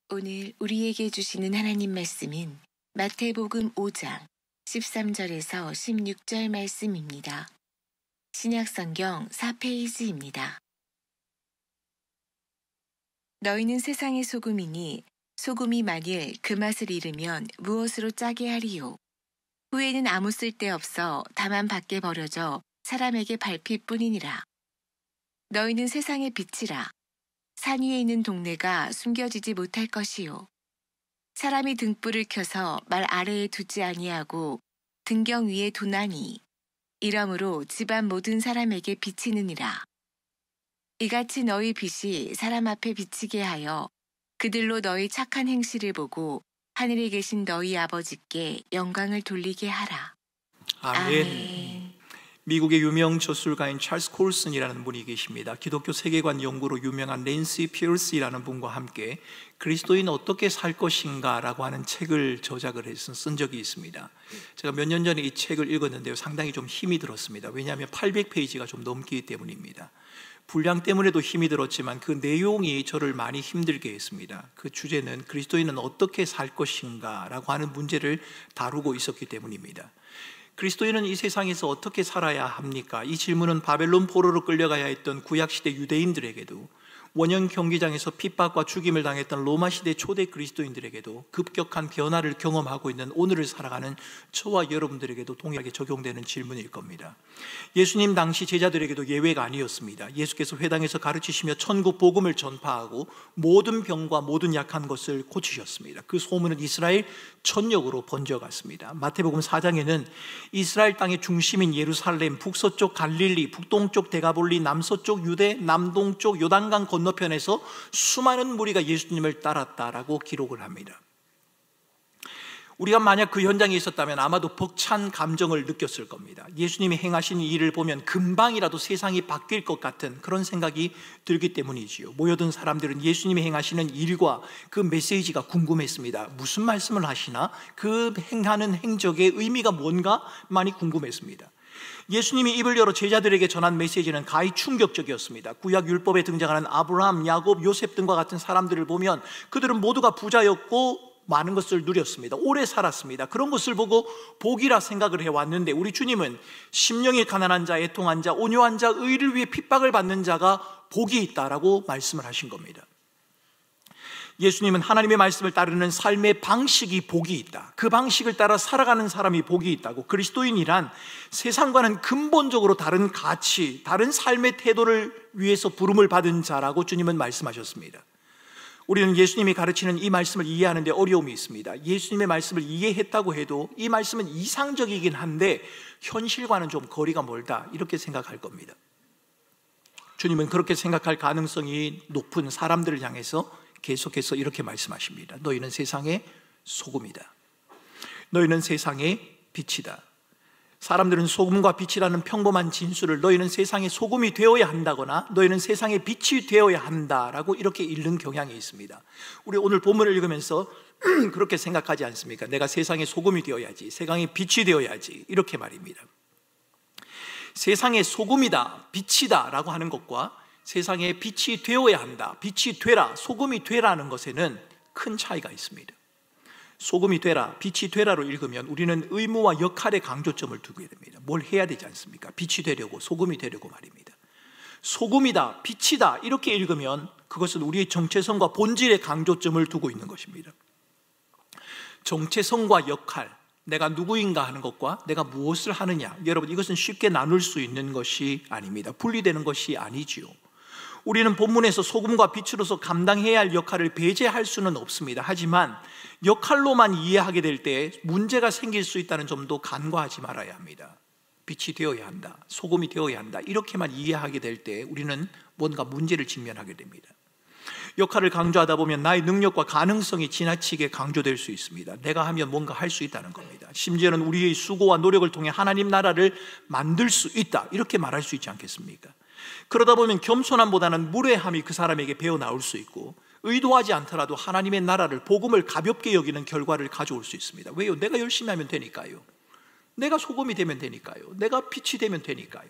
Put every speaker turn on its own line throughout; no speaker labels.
오늘 우리에게 주시는 하나님 말씀은 마태복음 5장 13절에서 16절 말씀입니다. 신약성경 4페이지입니다. 너희는 세상의 소금이니 소금이 만일 그 맛을 잃으면 무엇으로 짜게 하리요? 후에는 아무 쓸데없어 다만 밖에 버려져 사람에게 밟힐 뿐이니라. 너희는 세상의 빛이라. 산 위에 있는 동네가 숨겨지지 못할 것이요. 사람이 등불을 켜서 말 아래에 두지 아니하고 등경 위에 두나니 이러므로 집안 모든 사람에게 비치느니라. 이같이 너희 빛이 사람 앞에 비치게 하여 그들로 너희 착한 행실을 보고 하늘에 계신 너희 아버지께 영광을 돌리게 하라. 아멘.
미국의 유명 저술가인 찰스 콜슨이라는 분이 계십니다. 기독교 세계관 연구로 유명한 낸시 피어스라는 분과 함께 그리스도인은 어떻게 살 것인가 라고 하는 책을 저작을 해서 쓴 적이 있습니다. 제가 몇 년 전에 이 책을 읽었는데요, 상당히 좀 힘이 들었습니다. 왜냐하면 800페이지가 좀 넘기 때문입니다. 분량 때문에도 힘이 들었지만 그 내용이 저를 많이 힘들게 했습니다. 그 주제는 그리스도인은 어떻게 살 것인가 라고 하는 문제를 다루고 있었기 때문입니다. 그리스도인은 이 세상에서 어떻게 살아야 합니까? 이 질문은 바벨론 포로로 끌려가야 했던 구약시대 유대인들에게도, 원형 경기장에서 핍박과 죽임을 당했던 로마시대 초대 그리스도인들에게도, 급격한 변화를 경험하고 있는 오늘을 살아가는 저와 여러분들에게도 동일하게 적용되는 질문일 겁니다. 예수님 당시 제자들에게도 예외가 아니었습니다. 예수께서 회당에서 가르치시며 천국 복음을 전파하고 모든 병과 모든 약한 것을 고치셨습니다. 그 소문은 이스라엘 전역으로 번져갔습니다. 마태복음 4장에는 이스라엘 땅의 중심인 예루살렘, 북서쪽 갈릴리, 북동쪽 데가볼리, 남서쪽 유대, 남동쪽 요단강 건너편에서 수많은 무리가 예수님을 따랐다라고 기록을 합니다. 우리가 만약 그 현장에 있었다면 아마도 벅찬 감정을 느꼈을 겁니다. 예수님이 행하신 일을 보면 금방이라도 세상이 바뀔 것 같은 그런 생각이 들기 때문이지요. 모여든 사람들은 예수님이 행하시는 일과 그 메시지가 궁금했습니다. 무슨 말씀을 하시나? 그 행하는 행적의 의미가 뭔가 많이 궁금했습니다. 예수님이 입을 열어 제자들에게 전한 메시지는 가히 충격적이었습니다. 구약 율법에 등장하는 아브라함, 야곱, 요셉 등과 같은 사람들을 보면 그들은 모두가 부자였고 많은 것을 누렸습니다. 오래 살았습니다. 그런 것을 보고 복이라 생각을 해왔는데 우리 주님은 심령이 가난한 자, 애통한 자, 온유한 자, 의를 위해 핍박을 받는 자가 복이 있다라고 말씀을 하신 겁니다. 예수님은 하나님의 말씀을 따르는 삶의 방식이 복이 있다, 그 방식을 따라 살아가는 사람이 복이 있다고, 그리스도인이란 세상과는 근본적으로 다른 가치, 다른 삶의 태도를 위해서 부름을 받은 자라고 주님은 말씀하셨습니다. 우리는 예수님이 가르치는 이 말씀을 이해하는 데 어려움이 있습니다. 예수님의 말씀을 이해했다고 해도 이 말씀은 이상적이긴 한데 현실과는 좀 거리가 멀다, 이렇게 생각할 겁니다. 주님은 그렇게 생각할 가능성이 높은 사람들을 향해서 계속해서 이렇게 말씀하십니다. 너희는 세상의 소금이다. 너희는 세상의 빛이다. 사람들은 소금과 빛이라는 평범한 진술을 너희는 세상의 소금이 되어야 한다거나 너희는 세상의 빛이 되어야 한다라고 이렇게 읽는 경향이 있습니다. 우리 오늘 본문을 읽으면서 그렇게 생각하지 않습니까? 내가 세상의 소금이 되어야지, 세상의 빛이 되어야지, 이렇게 말입니다. 세상의 소금이다, 빛이다 라고 하는 것과 세상의 빛이 되어야 한다, 빛이 되라, 소금이 되라는 것에는 큰 차이가 있습니다. 소금이 되라, 빛이 되라로 읽으면 우리는 의무와 역할의 강조점을 두게 됩니다. 뭘 해야 되지 않습니까? 빛이 되려고, 소금이 되려고 말입니다. 소금이다, 빛이다 이렇게 읽으면 그것은 우리의 정체성과 본질의 강조점을 두고 있는 것입니다. 정체성과 역할, 내가 누구인가 하는 것과 내가 무엇을 하느냐, 여러분 이것은 쉽게 나눌 수 있는 것이 아닙니다. 분리되는 것이 아니지요. 우리는 본문에서 소금과 빛으로서 감당해야 할 역할을 배제할 수는 없습니다. 하지만 역할로만 이해하게 될 때 문제가 생길 수 있다는 점도 간과하지 말아야 합니다. 빛이 되어야 한다, 소금이 되어야 한다 이렇게만 이해하게 될 때 우리는 뭔가 문제를 직면하게 됩니다. 역할을 강조하다 보면 나의 능력과 가능성이 지나치게 강조될 수 있습니다. 내가 하면 뭔가 할 수 있다는 겁니다. 심지어는 우리의 수고와 노력을 통해 하나님 나라를 만들 수 있다 이렇게 말할 수 있지 않겠습니까? 그러다 보면 겸손함보다는 무례함이 그 사람에게 배어나올 수 있고, 의도하지 않더라도 하나님의 나라를, 복음을 가볍게 여기는 결과를 가져올 수 있습니다. 왜요? 내가 열심히 하면 되니까요. 내가 소금이 되면 되니까요. 내가 빛이 되면 되니까요.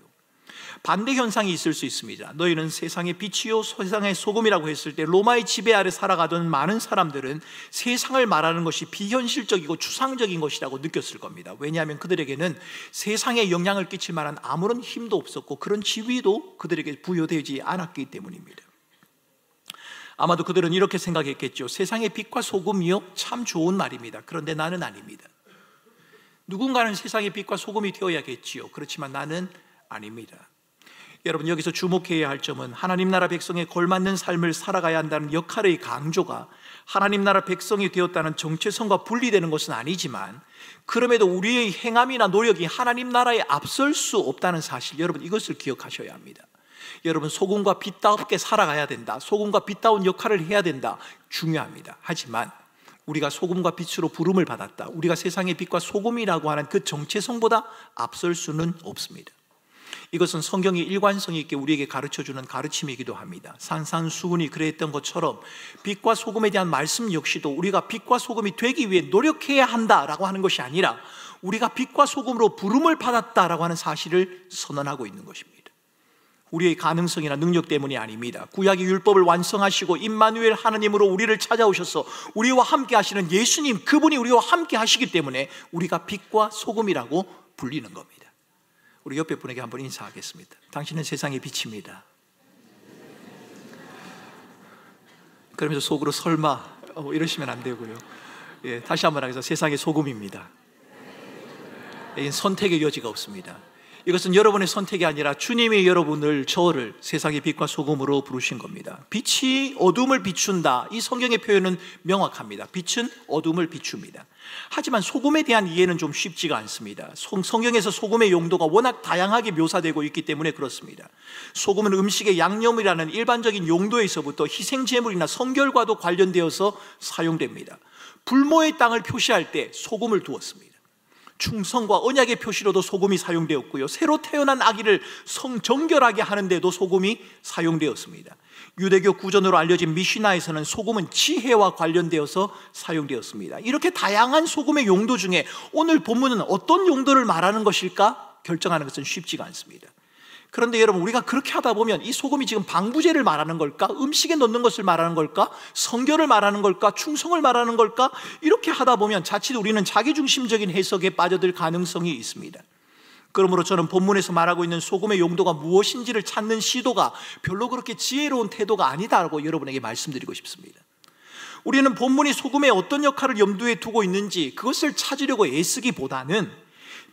반대 현상이 있을 수 있습니다. 너희는 세상의 빛이요 세상의 소금이라고 했을 때 로마의 지배 아래 살아가던 많은 사람들은 세상을 말하는 것이 비현실적이고 추상적인 것이라고 느꼈을 겁니다. 왜냐하면 그들에게는 세상에 영향을 끼칠 만한 아무런 힘도 없었고 그런 지위도 그들에게 부여되지 않았기 때문입니다. 아마도 그들은 이렇게 생각했겠죠. 세상의 빛과 소금이요, 참 좋은 말입니다. 그런데 나는 아닙니다. 누군가는 세상의 빛과 소금이 되어야겠지요. 그렇지만 나는 아닙니다. 여러분, 여기서 주목해야 할 점은 하나님 나라 백성에 걸맞는 삶을 살아가야 한다는 역할의 강조가 하나님 나라 백성이 되었다는 정체성과 분리되는 것은 아니지만, 그럼에도 우리의 행함이나 노력이 하나님 나라에 앞설 수 없다는 사실, 여러분 이것을 기억하셔야 합니다. 여러분, 소금과 빛답게 살아가야 된다, 소금과 빛다운 역할을 해야 된다, 중요합니다. 하지만 우리가 소금과 빛으로 부름을 받았다, 우리가 세상의 빛과 소금이라고 하는 그 정체성보다 앞설 수는 없습니다. 이것은 성경이 일관성이 있게 우리에게 가르쳐주는 가르침이기도 합니다. 산산수훈이 그랬던 것처럼 빛과 소금에 대한 말씀 역시도 우리가 빛과 소금이 되기 위해 노력해야 한다라고 하는 것이 아니라 우리가 빛과 소금으로 부름을 받았다라고 하는 사실을 선언하고 있는 것입니다. 우리의 가능성이나 능력 때문이 아닙니다. 구약의 율법을 완성하시고 임마누엘 하나님으로 우리를 찾아오셔서 우리와 함께 하시는 예수님, 그분이 우리와 함께 하시기 때문에 우리가 빛과 소금이라고 불리는 겁니다. 우리 옆에 분에게 한번 인사하겠습니다. 당신은 세상의 빛입니다. 그러면서 속으로 설마 이러시면 안 되고요. 다시 한번 하겠습니다. 세상의 소금입니다. 여기는 선택의 여지가 없습니다. 이것은 여러분의 선택이 아니라 주님이 여러분을, 저를 세상의 빛과 소금으로 부르신 겁니다. 빛이 어둠을 비춘다, 이 성경의 표현은 명확합니다. 빛은 어둠을 비춥니다. 하지만 소금에 대한 이해는 좀 쉽지가 않습니다. 성경에서 소금의 용도가 워낙 다양하게 묘사되고 있기 때문에 그렇습니다. 소금은 음식의 양념이라는 일반적인 용도에서부터 희생제물이나 성결과도 관련되어서 사용됩니다. 불모의 땅을 표시할 때 소금을 두었습니다. 충성과 언약의 표시로도 소금이 사용되었고요, 새로 태어난 아기를 정결하게 하는 데도 소금이 사용되었습니다. 유대교 구전으로 알려진 미시나에서는 소금은 지혜와 관련되어서 사용되었습니다. 이렇게 다양한 소금의 용도 중에 오늘 본문은 어떤 용도를 말하는 것일까 결정하는 것은 쉽지가 않습니다. 그런데 여러분, 우리가 그렇게 하다 보면 이 소금이 지금 방부제를 말하는 걸까? 음식에 넣는 것을 말하는 걸까? 성결을 말하는 걸까? 충성을 말하는 걸까? 이렇게 하다 보면 자칫 우리는 자기중심적인 해석에 빠져들 가능성이 있습니다. 그러므로 저는 본문에서 말하고 있는 소금의 용도가 무엇인지를 찾는 시도가 별로 그렇게 지혜로운 태도가 아니다라고 여러분에게 말씀드리고 싶습니다. 우리는 본문이 소금의 어떤 역할을 염두에 두고 있는지 그것을 찾으려고 애쓰기보다는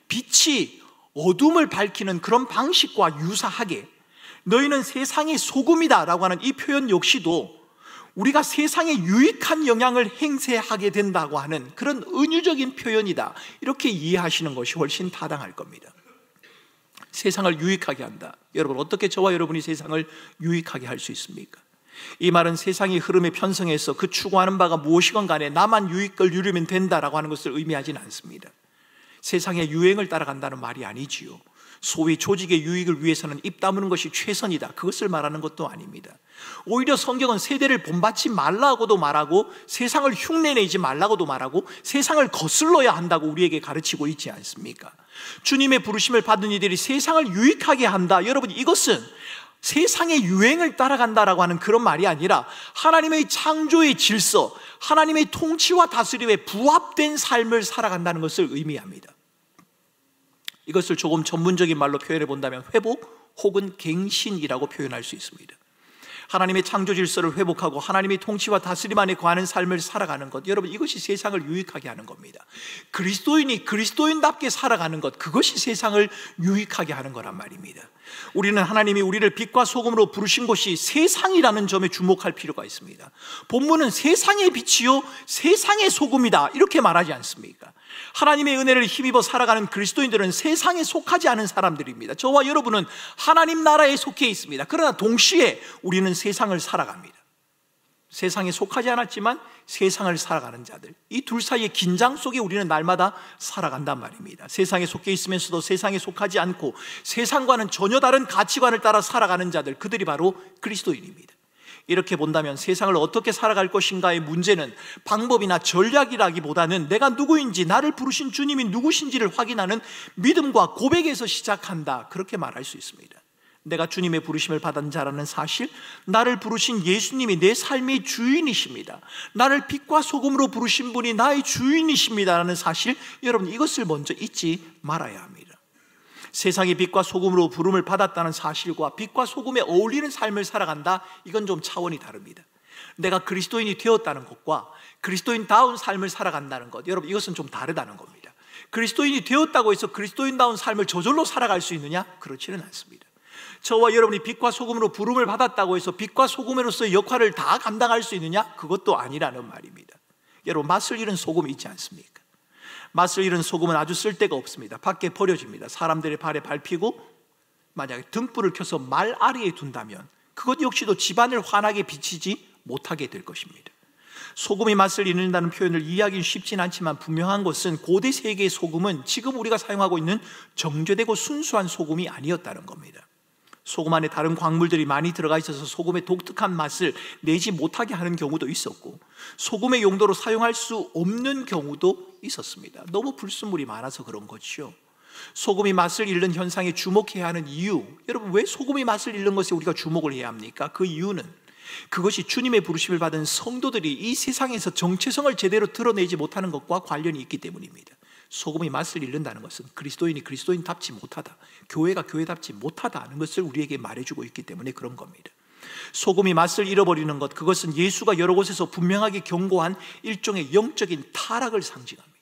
빛이 어둠을 밝히는 그런 방식과 유사하게 너희는 세상의 소금이다 라고 하는 이 표현 역시도 우리가 세상에 유익한 영향을 행세하게 된다고 하는 그런 은유적인 표현이다, 이렇게 이해하시는 것이 훨씬 타당할 겁니다. 세상을 유익하게 한다. 여러분, 어떻게 저와 여러분이 세상을 유익하게 할 수 있습니까? 이 말은 세상의 흐름에 편성해서 그 추구하는 바가 무엇이건 간에 나만 유익을 누리면 된다라고 하는 것을 의미하지는 않습니다. 세상의 유행을 따라간다는 말이 아니지요. 소위 조직의 유익을 위해서는 입 다무는 것이 최선이다, 그것을 말하는 것도 아닙니다. 오히려 성경은 세대를 본받지 말라고도 말하고 세상을 흉내내지 말라고도 말하고 세상을 거슬러야 한다고 우리에게 가르치고 있지 않습니까? 주님의 부르심을 받은 이들이 세상을 유익하게 한다, 여러분 이것은 세상의 유행을 따라간다라고 하는 그런 말이 아니라 하나님의 창조의 질서, 하나님의 통치와 다스림에 부합된 삶을 살아간다는 것을 의미합니다. 이것을 조금 전문적인 말로 표현해 본다면 회복 혹은 갱신이라고 표현할 수 있습니다. 하나님의 창조 질서를 회복하고 하나님의 통치와 다스림 안에 거하는 삶을 살아가는 것, 여러분 이것이 세상을 유익하게 하는 겁니다. 그리스도인이 그리스도인답게 살아가는 것, 그것이 세상을 유익하게 하는 거란 말입니다. 우리는 하나님이 우리를 빛과 소금으로 부르신 곳이 세상이라는 점에 주목할 필요가 있습니다. 본문은 세상의 빛이요 세상의 소금이다 이렇게 말하지 않습니까? 하나님의 은혜를 힘입어 살아가는 그리스도인들은 세상에 속하지 않은 사람들입니다. 저와 여러분은 하나님 나라에 속해 있습니다. 그러나 동시에 우리는 세상을 살아갑니다. 세상에 속하지 않았지만 세상을 살아가는 자들, 이 둘 사이의 긴장 속에 우리는 날마다 살아간단 말입니다. 세상에 속해 있으면서도 세상에 속하지 않고 세상과는 전혀 다른 가치관을 따라 살아가는 자들, 그들이 바로 그리스도인입니다. 이렇게 본다면 세상을 어떻게 살아갈 것인가의 문제는 방법이나 전략이라기보다는 내가 누구인지, 나를 부르신 주님이 누구신지를 확인하는 믿음과 고백에서 시작한다, 그렇게 말할 수 있습니다. 내가 주님의 부르심을 받은 자라는 사실, 나를 부르신 예수님이 내 삶의 주인이십니다. 나를 빛과 소금으로 부르신 분이 나의 주인이십니다라는 사실, 여러분 이것을 먼저 잊지 말아야 합니다. 세상의 빛과 소금으로 부름을 받았다는 사실과 빛과 소금에 어울리는 삶을 살아간다, 이건 좀 차원이 다릅니다. 내가 그리스도인이 되었다는 것과 그리스도인다운 삶을 살아간다는 것, 여러분 이것은 좀 다르다는 겁니다. 그리스도인이 되었다고 해서 그리스도인다운 삶을 저절로 살아갈 수 있느냐? 그렇지는 않습니다. 저와 여러분이 빛과 소금으로 부름을 받았다고 해서 빛과 소금으로서의 역할을 다 감당할 수 있느냐? 그것도 아니라는 말입니다. 여러분, 맛을 잃은 소금이 있지 않습니까? 맛을 잃은 소금은 아주 쓸데가 없습니다. 밖에 버려집니다. 사람들의 발에 밟히고 만약에 등불을 켜서 말 아래에 둔다면 그것 역시도 집안을 환하게 비치지 못하게 될 것입니다. 소금이 맛을 잃는다는 표현을 이해하기는 쉽진 않지만 분명한 것은 고대 세계의 소금은 지금 우리가 사용하고 있는 정제되고 순수한 소금이 아니었다는 겁니다. 소금 안에 다른 광물들이 많이 들어가 있어서 소금의 독특한 맛을 내지 못하게 하는 경우도 있었고, 소금의 용도로 사용할 수 없는 경우도 있었습니다. 너무 불순물이 많아서 그런 거죠. 소금이 맛을 잃는 현상에 주목해야 하는 이유, 여러분 왜 소금이 맛을 잃는 것에 우리가 주목을 해야 합니까? 그 이유는 그것이 주님의 부르심을 받은 성도들이 이 세상에서 정체성을 제대로 드러내지 못하는 것과 관련이 있기 때문입니다. 소금이 맛을 잃는다는 것은 그리스도인이 그리스도인답지 못하다, 교회가 교회답지 못하다는 것을 우리에게 말해주고 있기 때문에 그런 겁니다. 소금이 맛을 잃어버리는 것, 그것은 예수가 여러 곳에서 분명하게 경고한 일종의 영적인 타락을 상징합니다.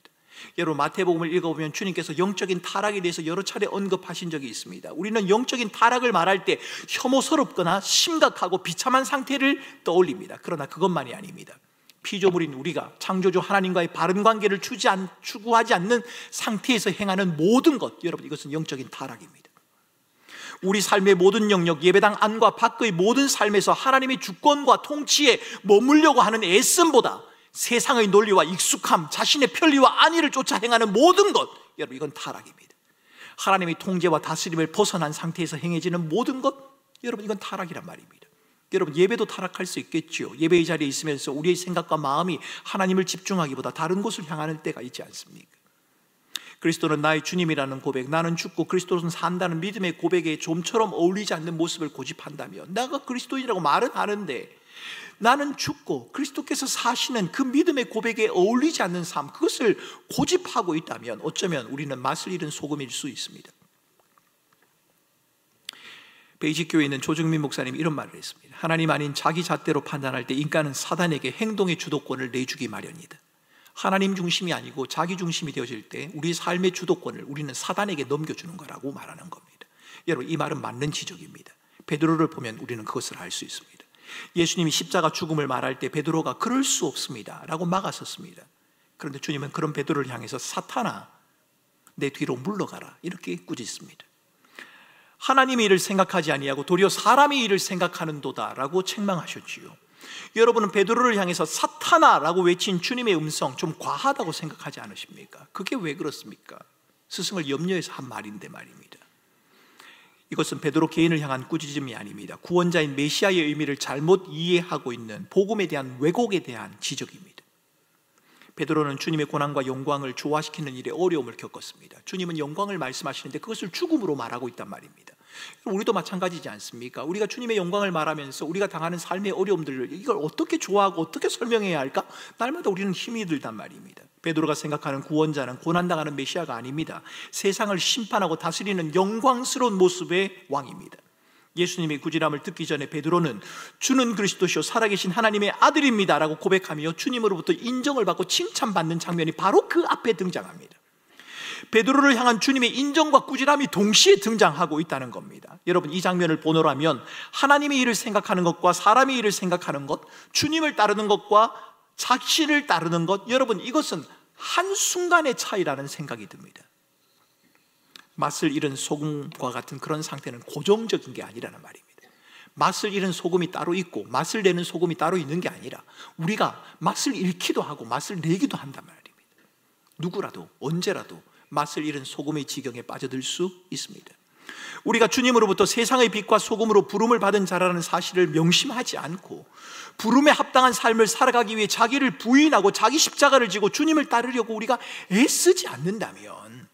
여러분 마태복음을 읽어보면 주님께서 영적인 타락에 대해서 여러 차례 언급하신 적이 있습니다. 우리는 영적인 타락을 말할 때 혐오스럽거나 심각하고 비참한 상태를 떠올립니다. 그러나 그것만이 아닙니다. 피조물인 우리가 창조주 하나님과의 바른 관계를 추구하지 않는 상태에서 행하는 모든 것, 여러분 이것은 영적인 타락입니다. 우리 삶의 모든 영역, 예배당 안과 밖의 모든 삶에서 하나님의 주권과 통치에 머물려고 하는 애씀보다 세상의 논리와 익숙함, 자신의 편리와 안위를 쫓아 행하는 모든 것, 여러분 이건 타락입니다. 하나님의 통제와 다스림을 벗어난 상태에서 행해지는 모든 것, 여러분 이건 타락이란 말입니다. 여러분 예배도 타락할 수 있겠죠. 예배의 자리에 있으면서 우리의 생각과 마음이 하나님을 집중하기보다 다른 곳을 향하는 때가 있지 않습니까? 그리스도는 나의 주님이라는 고백, 나는 죽고 그리스도는 산다는 믿음의 고백에 좀처럼 어울리지 않는 모습을 고집한다면, 내가 그리스도인이라고 말은 하는데 나는 죽고 그리스도께서 사시는 그 믿음의 고백에 어울리지 않는 삶, 그것을 고집하고 있다면 어쩌면 우리는 맛을 잃은 소금일 수 있습니다. 베이직 교회에 있는 조정민 목사님이 이런 말을 했습니다. 하나님 아닌 자기 잣대로 판단할 때 인간은 사단에게 행동의 주도권을 내주기 마련이다. 하나님 중심이 아니고 자기 중심이 되어질 때 우리 삶의 주도권을 우리는 사단에게 넘겨주는 거라고 말하는 겁니다. 여러분 이 말은 맞는 지적입니다. 베드로를 보면 우리는 그것을 알 수 있습니다. 예수님이 십자가 죽음을 말할 때 베드로가 그럴 수 없습니다 라고 막았었습니다. 그런데 주님은 그런 베드로를 향해서 사탄아 내 뒤로 물러가라 이렇게 꾸짖습니다. 하나님의 일을 생각하지 아니하고 도리어 사람의 일을 생각하는도다 라고 책망하셨지요. 여러분은 베드로를 향해서 사탄아 라고 외친 주님의 음성 좀 과하다고 생각하지 않으십니까? 그게 왜 그렇습니까? 스승을 염려해서 한 말인데 말입니다. 이것은 베드로 개인을 향한 꾸짖음이 아닙니다. 구원자인 메시아의 의미를 잘못 이해하고 있는 복음에 대한 왜곡에 대한 지적입니다. 베드로는 주님의 고난과 영광을 조화시키는 일에 어려움을 겪었습니다. 주님은 영광을 말씀하시는데 그것을 죽음으로 말하고 있단 말입니다. 우리도 마찬가지지 않습니까? 우리가 주님의 영광을 말하면서 우리가 당하는 삶의 어려움들을 이걸 어떻게 조화하고 어떻게 설명해야 할까? 날마다 우리는 힘이 들단 말입니다. 베드로가 생각하는 구원자는 고난당하는 메시아가 아닙니다. 세상을 심판하고 다스리는 영광스러운 모습의 왕입니다. 예수님의 구질함을 듣기 전에 베드로는 주는 그리스도시요 살아계신 하나님의 아들입니다 라고 고백하며 주님으로부터 인정을 받고 칭찬받는 장면이 바로 그 앞에 등장합니다. 베드로를 향한 주님의 인정과 꾸지람이 동시에 등장하고 있다는 겁니다. 여러분 이 장면을 보노라면 하나님의 일을 생각하는 것과 사람의 일을 생각하는 것, 주님을 따르는 것과 자신을 따르는 것, 여러분 이것은 한순간의 차이라는 생각이 듭니다. 맛을 잃은 소금과 같은 그런 상태는 고정적인 게 아니라는 말입니다. 맛을 잃은 소금이 따로 있고 맛을 내는 소금이 따로 있는 게 아니라 우리가 맛을 잃기도 하고 맛을 내기도 한단 말입니다. 누구라도 언제라도 맛을 잃은 소금의 지경에 빠져들 수 있습니다. 우리가 주님으로부터 세상의 빛과 소금으로 부름을 받은 자라는 사실을 명심하지 않고 부름에 합당한 삶을 살아가기 위해 자기를 부인하고 자기 십자가를 지고 주님을 따르려고 우리가 애쓰지 않는다면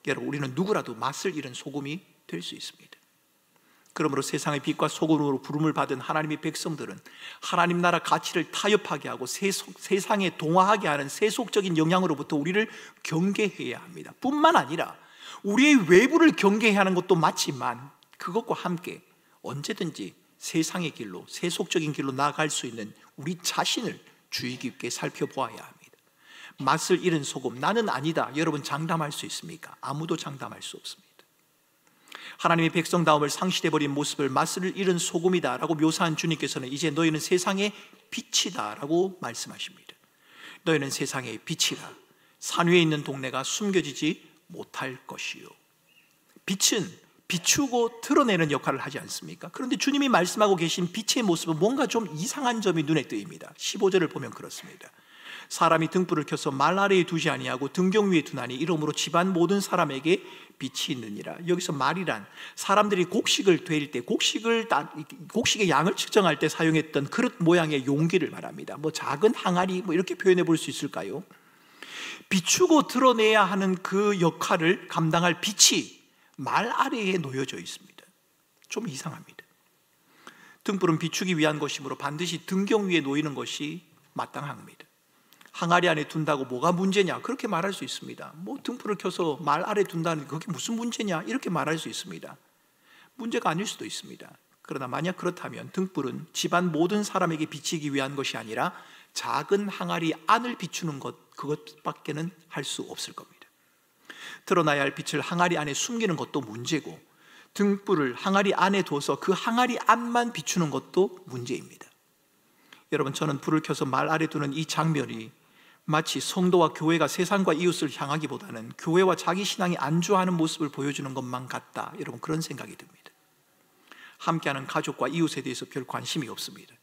여러분 우리는 누구라도 맛을 잃은 소금이 될 수 있습니다. 그러므로 세상의 빛과 소금으로 부름을 받은 하나님의 백성들은 하나님 나라 가치를 타협하게 하고 세상에 동화하게 하는 세속적인 영향으로부터 우리를 경계해야 합니다. 뿐만 아니라 우리의 외부를 경계해야 하는 것도 맞지만 그것과 함께 언제든지 세상의 길로, 세속적인 길로 나아갈 수 있는 우리 자신을 주의 깊게 살펴보아야 합니다. 맛을 잃은 소금, 나는 아니다, 여러분 장담할 수 있습니까? 아무도 장담할 수 없습니다. 하나님의 백성다움을 상실해버린 모습을 맛을 잃은 소금이다 라고 묘사한 주님께서는 이제 너희는 세상의 빛이다 라고 말씀하십니다. 너희는 세상의 빛이라. 산 위에 있는 동네가 숨겨지지 못할 것이요. 빛은 비추고 드러내는 역할을 하지 않습니까? 그런데 주님이 말씀하고 계신 빛의 모습은 뭔가 좀 이상한 점이 눈에 띄입니다. 15절을 보면 그렇습니다. 사람이 등불을 켜서 말 아래에 두지 아니하고 등경 위에 두나니 이러므로 집안 모든 사람에게 빛이 있느니라. 여기서 말이란 사람들이 곡식을 되일 때 곡식의 양을 측정할 때 사용했던 그릇 모양의 용기를 말합니다. 작은 항아리 이렇게 표현해 볼 수 있을까요? 비추고 드러내야 하는 그 역할을 감당할 빛이 말 아래에 놓여져 있습니다. 좀 이상합니다. 등불은 비추기 위한 것이므로 반드시 등경 위에 놓이는 것이 마땅합니다. 항아리 안에 둔다고 뭐가 문제냐? 그렇게 말할 수 있습니다. 등불을 켜서 말 아래 둔다는 그게 무슨 문제냐? 이렇게 말할 수 있습니다. 문제가 아닐 수도 있습니다. 그러나 만약 그렇다면 등불은 집안 모든 사람에게 비치기 위한 것이 아니라 작은 항아리 안을 비추는 것, 그것밖에는 할 수 없을 겁니다. 드러나야 할 빛을 항아리 안에 숨기는 것도 문제고 등불을 항아리 안에 둬서 그 항아리 안만 비추는 것도 문제입니다. 여러분, 저는 불을 켜서 말 아래 두는 이 장면이 마치 성도와 교회가 세상과 이웃을 향하기보다는 교회와 자기 신앙이 안주하는 모습을 보여주는 것만 같다, 여러분 그런 생각이 듭니다. 함께하는 가족과 이웃에 대해서 별 관심이 없습니다.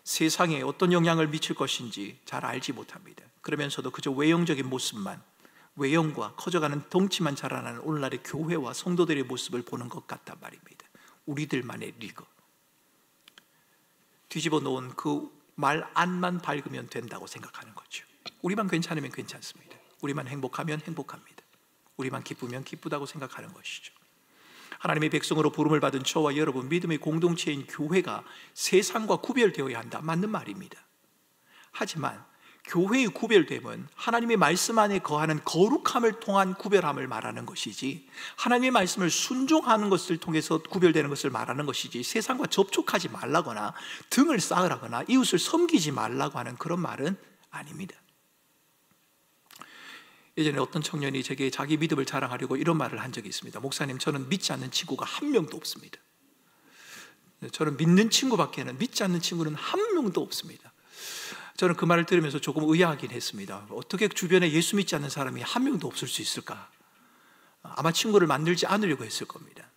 세상에 어떤 영향을 미칠 것인지 잘 알지 못합니다. 그러면서도 그저 외형적인 모습만, 외형과 커져가는 덩치만 자라나는 오늘날의 교회와 성도들의 모습을 보는 것 같단 말입니다. 우리들만의 리그, 뒤집어 놓은 그 말 안만 밝으면 된다고 생각하는 거죠. 우리만 괜찮으면 괜찮습니다. 우리만 행복하면 행복합니다. 우리만 기쁘면 기쁘다고 생각하는 것이죠. 하나님의 백성으로 부름을 받은 저와 여러분, 믿음의 공동체인 교회가 세상과 구별되어야 한다, 맞는 말입니다. 하지만 교회의 구별됨은 하나님의 말씀 안에 거하는 거룩함을 통한 구별함을 말하는 것이지, 하나님의 말씀을 순종하는 것을 통해서 구별되는 것을 말하는 것이지, 세상과 접촉하지 말라거나 등을 쌓으라거나 이웃을 섬기지 말라고 하는 그런 말은 아닙니다. 예전에 어떤 청년이 제게 자기 믿음을 자랑하려고 이런 말을 한 적이 있습니다. 목사님, 저는 믿지 않는 친구가 한 명도 없습니다. 저는 믿는 친구밖에는, 믿지 않는 친구는 한 명도 없습니다. 저는 그 말을 들으면서 조금 의아하긴 했습니다. 어떻게 주변에 예수 믿지 않는 사람이 한 명도 없을 수 있을까? 아마 친구를 만들지 않으려고 했을 겁니다.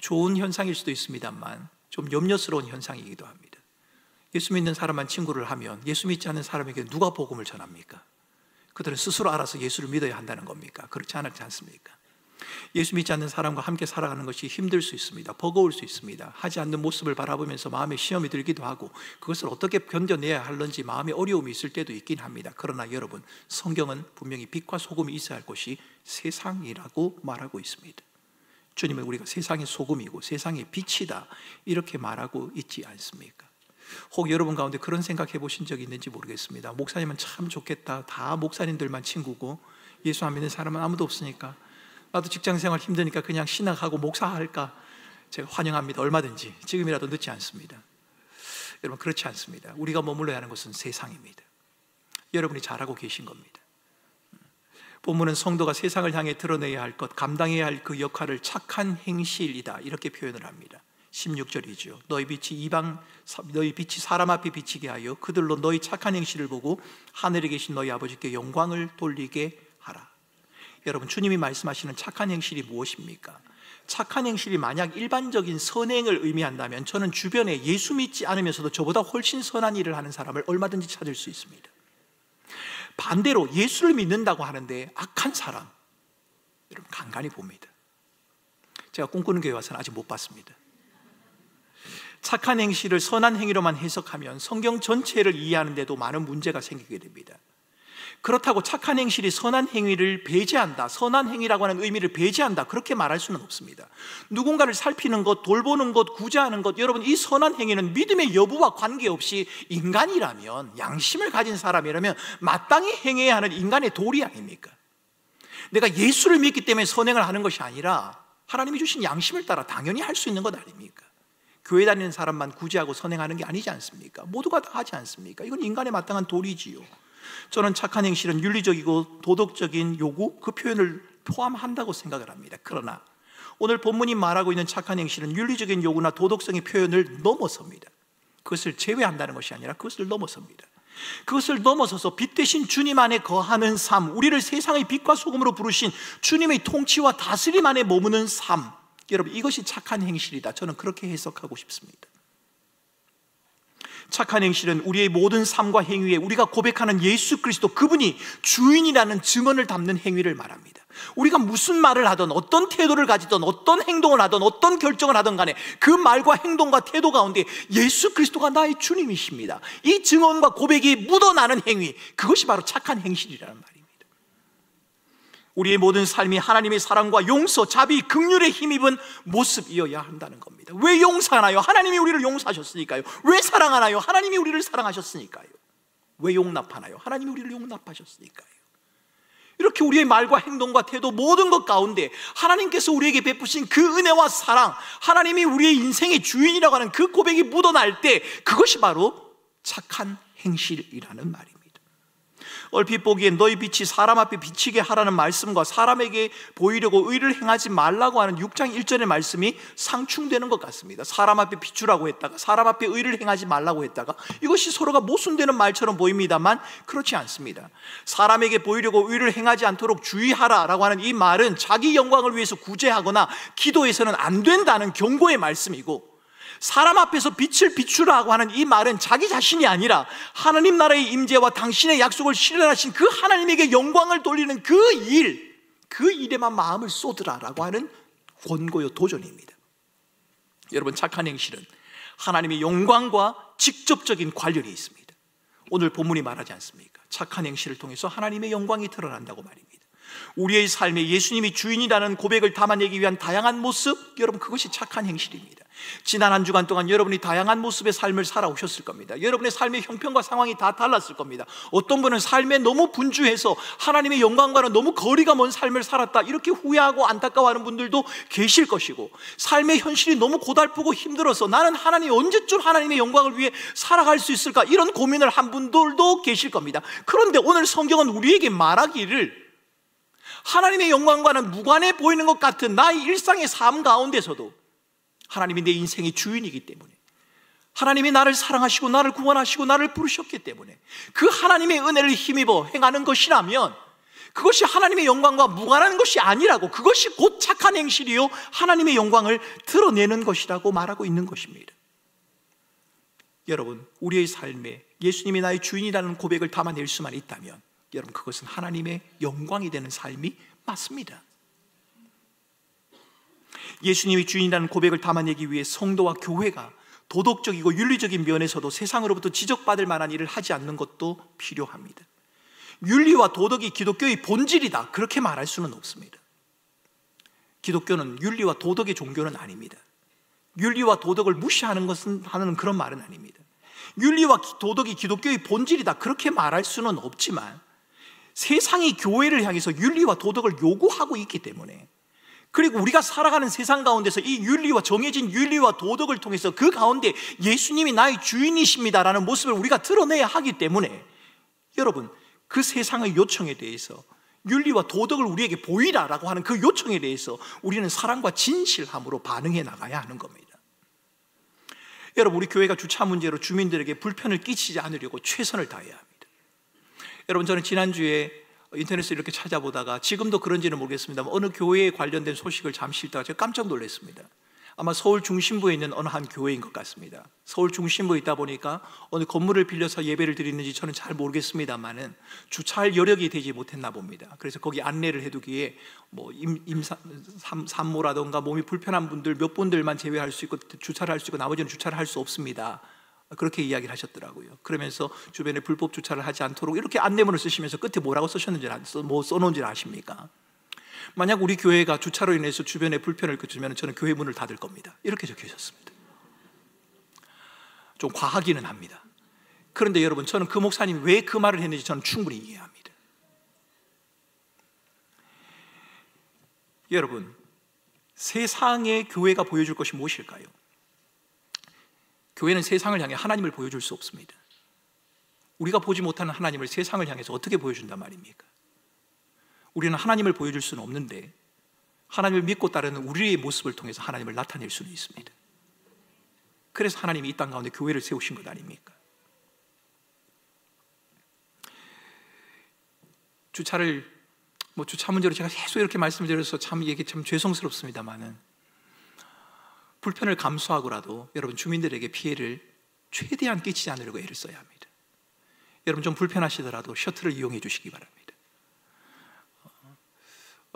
좋은 현상일 수도 있습니다만 좀 염려스러운 현상이기도 합니다. 예수 믿는 사람만 친구를 하면 예수 믿지 않는 사람에게 누가 복음을 전합니까? 그들은 스스로 알아서 예수를 믿어야 한다는 겁니까? 그렇지 않습니까? 예수 믿지 않는 사람과 함께 살아가는 것이 힘들 수 있습니다. 버거울 수 있습니다. 하지 않는 모습을 바라보면서 마음에 시험이 들기도 하고 그것을 어떻게 견뎌내야 할는지 마음에 어려움이 있을 때도 있긴 합니다. 그러나 여러분, 성경은 분명히 빛과 소금이 있어야 할 것이 세상이라고 말하고 있습니다. 주님은 우리가 세상의 소금이고 세상의 빛이다, 이렇게 말하고 있지 않습니까? 혹 여러분 가운데 그런 생각해 보신 적이 있는지 모르겠습니다. 목사님은 참 좋겠다, 다 목사님들만 친구고 예수 안 믿는 사람은 아무도 없으니까 나도 직장생활 힘드니까 그냥 신학하고 목사할까? 제가 환영합니다. 얼마든지. 지금이라도 늦지 않습니다. 여러분, 그렇지 않습니다. 우리가 머물러야 하는 것은 세상입니다. 여러분이 잘하고 계신 겁니다. 본문은 성도가 세상을 향해 드러내야 할 것, 감당해야 할 그 역할을 착한 행실이다, 이렇게 표현을 합니다. 16절이죠. 너희 빛이 사람 앞에 비치게 하여 그들로 너희 착한 행실을 보고 하늘에 계신 너희 아버지께 영광을 돌리게 하라. 여러분, 주님이 말씀하시는 착한 행실이 무엇입니까? 착한 행실이 만약 일반적인 선행을 의미한다면 저는 주변에 예수 믿지 않으면서도 저보다 훨씬 선한 일을 하는 사람을 얼마든지 찾을 수 있습니다. 반대로 예수를 믿는다고 하는데 악한 사람, 여러분 간간히 봅니다. 제가 꿈꾸는 교회 와서는 아직 못 봤습니다. 착한 행실을 선한 행위로만 해석하면 성경 전체를 이해하는 데도 많은 문제가 생기게 됩니다. 그렇다고 착한 행실이 선한 행위를 배제한다, 선한 행위라고 하는 의미를 배제한다, 그렇게 말할 수는 없습니다. 누군가를 살피는 것, 돌보는 것, 구제하는 것, 여러분 이 선한 행위는 믿음의 여부와 관계없이 인간이라면, 양심을 가진 사람이라면 마땅히 행해야 하는 인간의 도리 아닙니까? 내가 예수를 믿기 때문에 선행을 하는 것이 아니라 하나님이 주신 양심을 따라 당연히 할 수 있는 것 아닙니까? 교회 다니는 사람만 구제하고 선행하는 게 아니지 않습니까? 모두가 다 하지 않습니까? 이건 인간의 마땅한 도리지요. 저는 착한 행실은 윤리적이고 도덕적인 요구, 그 표현을 포함한다고 생각을 합니다. 그러나 오늘 본문이 말하고 있는 착한 행실은 윤리적인 요구나 도덕성의 표현을 넘어섭니다. 그것을 제외한다는 것이 아니라 그것을 넘어섭니다. 그것을 넘어서서 빛 대신 주님 안에 거하는 삶, 우리를 세상의 빛과 소금으로 부르신 주님의 통치와 다스림 안에 머무는 삶, 여러분 이것이 착한 행실이다. 저는 그렇게 해석하고 싶습니다. 착한 행실은 우리의 모든 삶과 행위에 우리가 고백하는 예수 그리스도 그분이 주인이라는 증언을 담는 행위를 말합니다. 우리가 무슨 말을 하든 어떤 태도를 가지든 어떤 행동을 하든 어떤 결정을 하든 간에 그 말과 행동과 태도 가운데 예수 그리스도가 나의 주님이십니다, 이 증언과 고백이 묻어나는 행위, 그것이 바로 착한 행실이라는 말입니다. 우리의 모든 삶이 하나님의 사랑과 용서, 자비, 긍휼에 힘입은 모습이어야 한다는 겁니다. 왜 용서하나요? 하나님이 우리를 용서하셨으니까요. 왜 사랑하나요? 하나님이 우리를 사랑하셨으니까요. 왜 용납하나요? 하나님이 우리를 용납하셨으니까요. 이렇게 우리의 말과 행동과 태도 모든 것 가운데 하나님께서 우리에게 베푸신 그 은혜와 사랑, 하나님이 우리의 인생의 주인이라고 하는 그 고백이 묻어날 때 그것이 바로 착한 행실이라는 말입니다. 얼핏 보기엔 너희 빛이 사람 앞에 비치게 하라는 말씀과 사람에게 보이려고 의를 행하지 말라고 하는 6장 1절의 말씀이 상충되는 것 같습니다. 사람 앞에 비추라고 했다가 사람 앞에 의를 행하지 말라고 했다가 이것이 서로가 모순되는 말처럼 보입니다만 그렇지 않습니다. 사람에게 보이려고 의를 행하지 않도록 주의하라라고 하는 이 말은 자기 영광을 위해서 구제하거나 기도해서는 안 된다는 경고의 말씀이고, 사람 앞에서 빛을 비추라고 하는 이 말은 자기 자신이 아니라 하나님 나라의 임재와 당신의 약속을 실현하신 그 하나님에게 영광을 돌리는 그 일에만 마음을 쏟으라라고 하는 권고요, 도전입니다. 여러분 착한 행실은 하나님의 영광과 직접적인 관련이 있습니다. 오늘 본문이 말하지 않습니까? 착한 행실을 통해서 하나님의 영광이 드러난다고 말입니다. 우리의 삶에 예수님이 주인이라는 고백을 담아내기 위한 다양한 모습, 여러분 그것이 착한 행실입니다. 지난 한 주간 동안 여러분이 다양한 모습의 삶을 살아오셨을 겁니다. 여러분의 삶의 형편과 상황이 다 달랐을 겁니다. 어떤 분은 삶에 너무 분주해서 하나님의 영광과는 너무 거리가 먼 삶을 살았다, 이렇게 후회하고 안타까워하는 분들도 계실 것이고, 삶의 현실이 너무 고달프고 힘들어서 나는 하나님 언제쯤 하나님의 영광을 위해 살아갈 수 있을까, 이런 고민을 한 분들도 계실 겁니다. 그런데 오늘 성경은 우리에게 말하기를 하나님의 영광과는 무관해 보이는 것 같은 나의 일상의 삶 가운데서도 하나님이 내 인생의 주인이기 때문에, 하나님이 나를 사랑하시고 나를 구원하시고 나를 부르셨기 때문에 그 하나님의 은혜를 힘입어 행하는 것이라면 그것이 하나님의 영광과 무관한 것이 아니라고, 그것이 곧 착한 행실이요 하나님의 영광을 드러내는 것이라고 말하고 있는 것입니다. 여러분 우리의 삶에 예수님이 나의 주인이라는 고백을 담아낼 수만 있다면 여러분 그것은 하나님의 영광이 되는 삶이 맞습니다. 예수님이 주인이라는 고백을 담아내기 위해 성도와 교회가 도덕적이고 윤리적인 면에서도 세상으로부터 지적받을 만한 일을 하지 않는 것도 필요합니다. 윤리와 도덕이 기독교의 본질이다, 그렇게 말할 수는 없습니다. 기독교는 윤리와 도덕의 종교는 아닙니다. 윤리와 도덕을 무시하는 것은 하는 그런 말은 아닙니다. 윤리와 도덕이 기독교의 본질이다, 그렇게 말할 수는 없지만 세상이 교회를 향해서 윤리와 도덕을 요구하고 있기 때문에, 그리고 우리가 살아가는 세상 가운데서 이 윤리와 정해진 윤리와 도덕을 통해서 그 가운데 예수님이 나의 주인이십니다라는 모습을 우리가 드러내야 하기 때문에 여러분 그 세상의 요청에 대해서 윤리와 도덕을 우리에게 보이라라고 하는 그 요청에 대해서 우리는 사랑과 진실함으로 반응해 나가야 하는 겁니다. 여러분 우리 교회가 주차 문제로 주민들에게 불편을 끼치지 않으려고 최선을 다해야 합니다. 여러분 저는 지난주에 인터넷을 이렇게 찾아보다가 지금도 그런지는 모르겠습니다만 어느 교회에 관련된 소식을 잠시 읽다가 제가 깜짝 놀랐습니다. 아마 서울 중심부에 있는 어느 한 교회인 것 같습니다. 서울 중심부에 있다 보니까 어느 건물을 빌려서 예배를 드리는지 저는 잘 모르겠습니다만은 주차할 여력이 되지 못했나 봅니다. 그래서 거기 안내를 해두기에 뭐 산모라든가 몸이 불편한 분들 몇 분들만 제외할 수 있고 주차를 할 수 있고 나머지는 주차를 할 수 없습니다 그렇게 이야기를 하셨더라고요. 그러면서 주변에 불법 주차를 하지 않도록 이렇게 안내문을 쓰시면서 끝에 뭐라고 써셨는지, 뭐 써놓은지 아십니까? 만약 우리 교회가 주차로 인해서 주변에 불편을 끼치면 저는 교회 문을 닫을 겁니다. 이렇게 적혀 있었습니다. 좀 과하기는 합니다. 그런데 여러분, 저는 그 목사님이 왜 그 말을 했는지 저는 충분히 이해합니다. 여러분, 세상에 교회가 보여줄 것이 무엇일까요? 교회는 세상을 향해 하나님을 보여줄 수 없습니다. 우리가 보지 못하는 하나님을 세상을 향해서 어떻게 보여준단 말입니까? 우리는 하나님을 보여줄 수는 없는데 하나님을 믿고 따르는 우리의 모습을 통해서 하나님을 나타낼 수는 있습니다. 그래서 하나님이 이 땅 가운데 교회를 세우신 것 아닙니까? 주차 문제로 제가 계속 이렇게 말씀드려서 이게 참 죄송스럽습니다만은, 불편을 감수하고라도 여러분, 주민들에게 피해를 최대한 끼치지 않으려고 애를 써야 합니다. 여러분, 좀 불편하시더라도 셔틀을 이용해 주시기 바랍니다.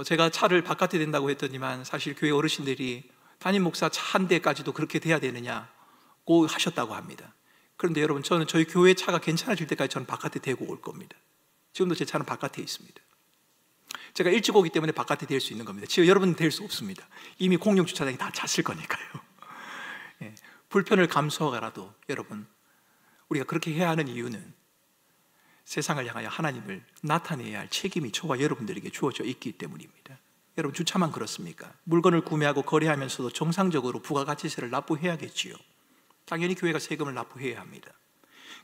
제가 차를 바깥에 댄다고 했더니만 사실 교회 어르신들이 담임 목사 차 한 대까지도 그렇게 돼야 되느냐고 하셨다고 합니다. 그런데 여러분, 저는 저희 교회 차가 괜찮아질 때까지 저는 바깥에 대고 올 겁니다. 지금도 제 차는 바깥에 있습니다. 제가 일찍 오기 때문에 바깥에 댈 수 있는 겁니다. 지금 여러분은 댈 수 없습니다. 이미 공용 주차장이 다 찼을 거니까요. 예, 불편을 감수하더라도 여러분, 우리가 그렇게 해야 하는 이유는 세상을 향하여 하나님을 나타내야 할 책임이 저와 여러분들에게 주어져 있기 때문입니다. 여러분, 주차만 그렇습니까? 물건을 구매하고 거래하면서도 정상적으로 부가가치세를 납부해야겠지요. 당연히 교회가 세금을 납부해야 합니다.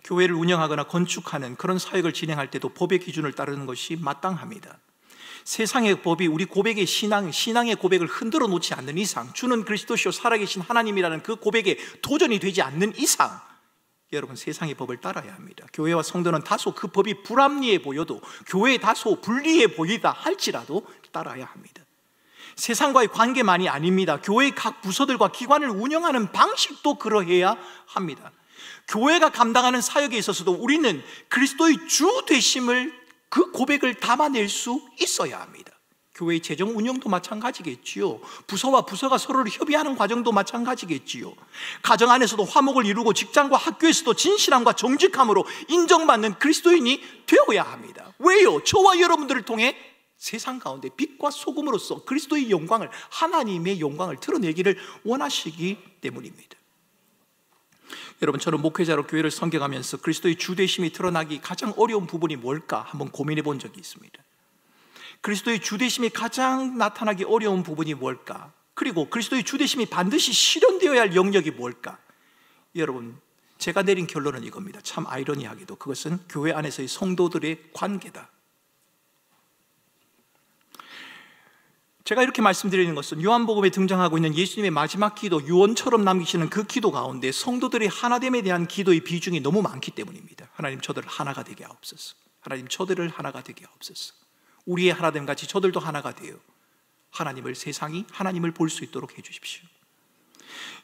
교회를 운영하거나 건축하는 그런 사역을 진행할 때도 법의 기준을 따르는 것이 마땅합니다. 세상의 법이 우리 고백의 신앙의 고백을 흔들어 놓지 않는 이상, 주는 그리스도시요 살아계신 하나님이라는 그 고백에 도전이 되지 않는 이상, 여러분, 세상의 법을 따라야 합니다. 교회와 성도는 다소 그 법이 불합리해 보여도, 교회에 다소 불리해 보이다 할지라도 따라야 합니다. 세상과의 관계만이 아닙니다. 교회의 각 부서들과 기관을 운영하는 방식도 그러해야 합니다. 교회가 감당하는 사역에 있어서도 우리는 그리스도의 주 되심을, 그 고백을 담아낼 수 있어야 합니다. 교회의 재정 운영도 마찬가지겠지요. 부서와 부서가 서로를 협의하는 과정도 마찬가지겠지요. 가정 안에서도 화목을 이루고 직장과 학교에서도 진실함과 정직함으로 인정받는 그리스도인이 되어야 합니다. 왜요? 저와 여러분들을 통해 세상 가운데 빛과 소금으로서 그리스도의 영광을, 하나님의 영광을 드러내기를 원하시기 때문입니다. 여러분, 저는 목회자로 교회를 섬겨가면서 그리스도의 주되심이 드러나기 가장 어려운 부분이 뭘까 한번 고민해 본 적이 있습니다. 그리스도의 주되심이 가장 나타나기 어려운 부분이 뭘까? 그리고 그리스도의 주되심이 반드시 실현되어야 할 영역이 뭘까? 여러분, 제가 내린 결론은 이겁니다. 참 아이러니하게도 그것은 교회 안에서의 성도들의 관계다. 제가 이렇게 말씀드리는 것은 요한복음에 등장하고 있는 예수님의 마지막 기도, 유언처럼 남기시는 그 기도 가운데 성도들의 하나됨에 대한 기도의 비중이 너무 많기 때문입니다. 하나님, 저들을 하나가 되게 하옵소서. 하나님, 저들을 하나가 되게 하옵소서. 우리의 하나됨 같이 저들도 하나가 되어 세상이 하나님을 볼 수 있도록 해주십시오.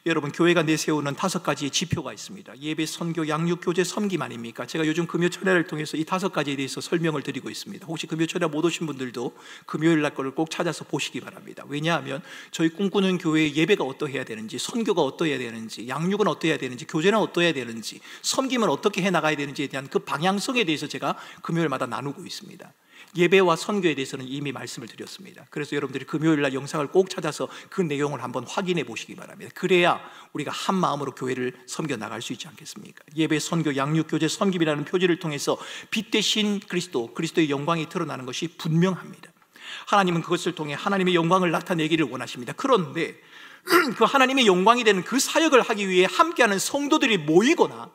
여러분, 교회가 내세우는 5가지의 지표가 있습니다. 예배, 선교, 양육, 교제, 섬김 아닙니까? 제가 요즘 금요철야를 통해서 이 5가지에 대해서 설명을 드리고 있습니다. 혹시 금요철야 못 오신 분들도 금요일 날 거를 꼭 찾아서 보시기 바랍니다. 왜냐하면 저희 꿈꾸는 교회의 예배가 어떠해야 되는지, 선교가 어떠해야 되는지, 양육은 어떠해야 되는지, 교제는 어떠해야 되는지, 섬김은 어떻게 해나가야 되는지에 대한 그 방향성에 대해서 제가 금요일마다 나누고 있습니다. 예배와 선교에 대해서는 이미 말씀을 드렸습니다. 그래서 여러분들이 금요일날 영상을 꼭 찾아서 그 내용을 한번 확인해 보시기 바랍니다. 그래야 우리가 한 마음으로 교회를 섬겨 나갈 수 있지 않겠습니까? 예배, 선교, 양육, 교제, 섬김이라는 표지를 통해서 빛 대신 그리스도의 영광이 드러나는 것이 분명합니다. 하나님은 그것을 통해 하나님의 영광을 나타내기를 원하십니다. 그런데 그 하나님의 영광이 되는 그 사역을 하기 위해 함께하는 성도들이 모이거나